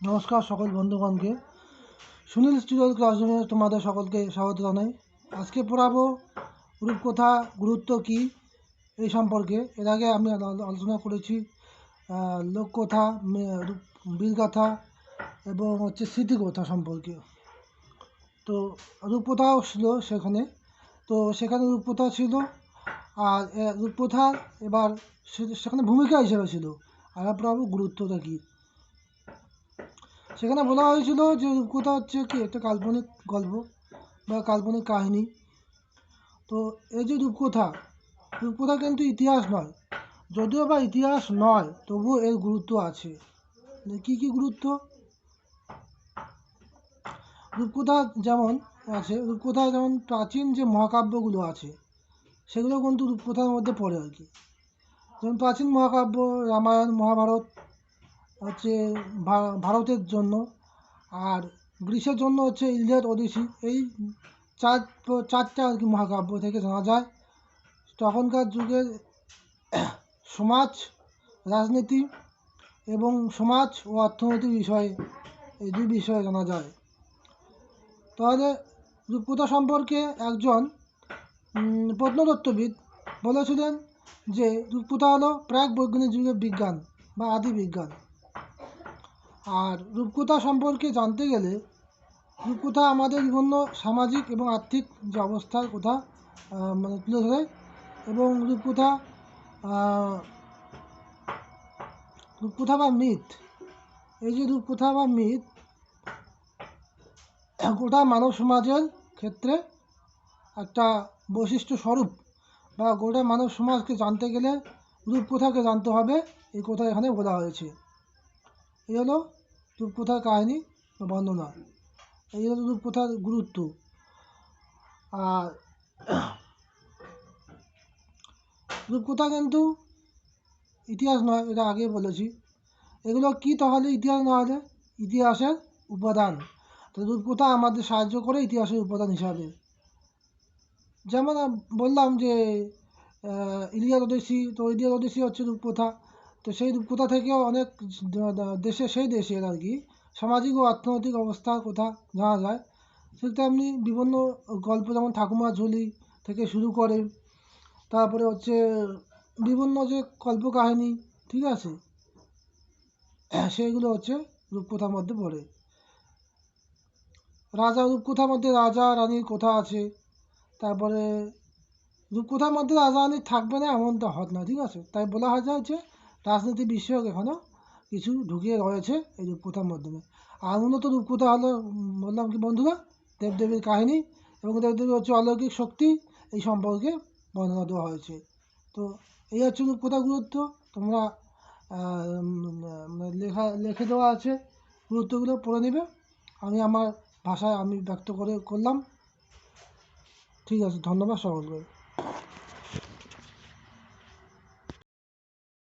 নমস্কার সকল বন্ধুগণকে। সুনীল স্টুডিও ক্লাসরুমে তোমাদের সকলকে স্বাগত জানাই। আজকে পড়াবো রূপকথা গুরুত্ব কী এই সম্পর্কে। এর আগে আমি আলোচনা করেছি লোককথা, বীরগাথা এবং স্মৃতিকথা সম্পর্কে। তো রূপকথাও ছিল সেখানে, সেখানে রূপকথা ছিল। আর রূপকথা এবার সেখানে ভূমিকা হিসেবে ছিল। আর পড়াবো গুরুত্বটা কী। সেখানে বলা হয়েছিল যে রূপকথা হচ্ছে কি একটা কাল্পনিক গল্প বা কাল্পনিক কাহিনী। তো এই যে রূপকথা কিন্তু ইতিহাস নয়। যদিও বা ইতিহাস নয়, তবুও এর গুরুত্ব আছে। কী কী গুরুত্ব? রূপকথা যেমন প্রাচীন যে মহাকাব্যগুলো আছে, সেগুলো কিন্তু রূপকথার মধ্যে পড়ে আর কি। যেমন প্রাচীন মহাকাব্য রামায়ণ, মহাভারত হচ্ছে ভারতের জন্য, আর গ্রীসের জন্য হচ্ছে ইলিয়াড, ওডিসি। এই চারটা আর কি মহাকাব্য থেকে জানা যায় তখনকার যুগের সমাজ, রাজনীতি এবং সমাজ ও অর্থনৈতিক বিষয়ে, এই দুই বিষয়ে জানা যায়। তাহলে রূপকথা সম্পর্কে একজন প্রত্নতত্ত্ববিদ বলেছিলেন যে রূপকথা হলো প্রাক বৈজ্ঞানিক যুগের বিজ্ঞান বা আদি বিজ্ঞান। আর রূপকথা সম্পর্কে জানতে গেলে রূপকথা আমাদের বিভিন্ন সামাজিক এবং আর্থিক যে অবস্থার কথা তুলে ধরে। এবং রূপকথা বা মিথ, এই যে রূপকথা বা মিথ গোটা মানব সমাজের ক্ষেত্রে একটা বৈশিষ্ট্য স্বরূপ, বা গোটা মানব সমাজকে জানতে গেলে রূপকথাকে জানতে হবে, এই কথা এখানে বলা হয়েছে। এই হলো রূপকথার কাহিনী বা বর্ণনা। এই হলো রূপকথার গুরুত্ব। আর রূপকথা কিন্তু ইতিহাস নয়, এটা আগেই বলেছি। এগুলো কি তাহলে ইতিহাস না হলে? ইতিহাসের উপাদান। তো রূপকথা আমাদের সাহায্য করে ইতিহাসের উপাদান হিসাবে। যেমন বললাম যে ইলিয়াড, ওডিসি, তো ইলিয়াড ওডিসি হচ্ছে রূপকথা। তো সেই রূপকথা থেকেও অনেক দেশের আর কি সামাজিক ও অর্থনৈতিক অবস্থার কথা জানা যায়। ঠিক তেমনি বিভিন্ন গল্প, যেমন ঠাকুমার ঝুলি থেকে শুরু করে তারপরে হচ্ছে বিভিন্ন যে কল্পকাহিনী, ঠিক আছে, সেইগুলো হচ্ছে রূপকথার মধ্যে পড়ে। রূপকথার মধ্যে রাজা রানীর কথা আছে। তারপরে রূপকথার মধ্যে রাজা রানী থাকবে না এমনটা হয় না, ঠিক আছে। তাই বলা হয় যে রাজনীতি বিষয়ক এখনও কিছু ঢুকিয়ে রয়েছে এই রূপকথার মাধ্যমে। আর উন্নত রূপকথা হলো, বললাম কি বন্ধুরা, দেবদেবীর কাহিনী এবং দেবদেবীর হচ্ছে অলৌকিক শক্তি, এই সম্পর্কে বর্ণনা দেওয়া হয়েছে। তো এই হচ্ছে রূপকথার গুরুত্ব। তোমরা লিখে দেওয়া আছে, গুরুত্বগুলো পড়ে নেবে। আমি আমার ভাষায় ব্যক্ত করলাম। ঠিক আছে, ধন্যবাদ সকলকে।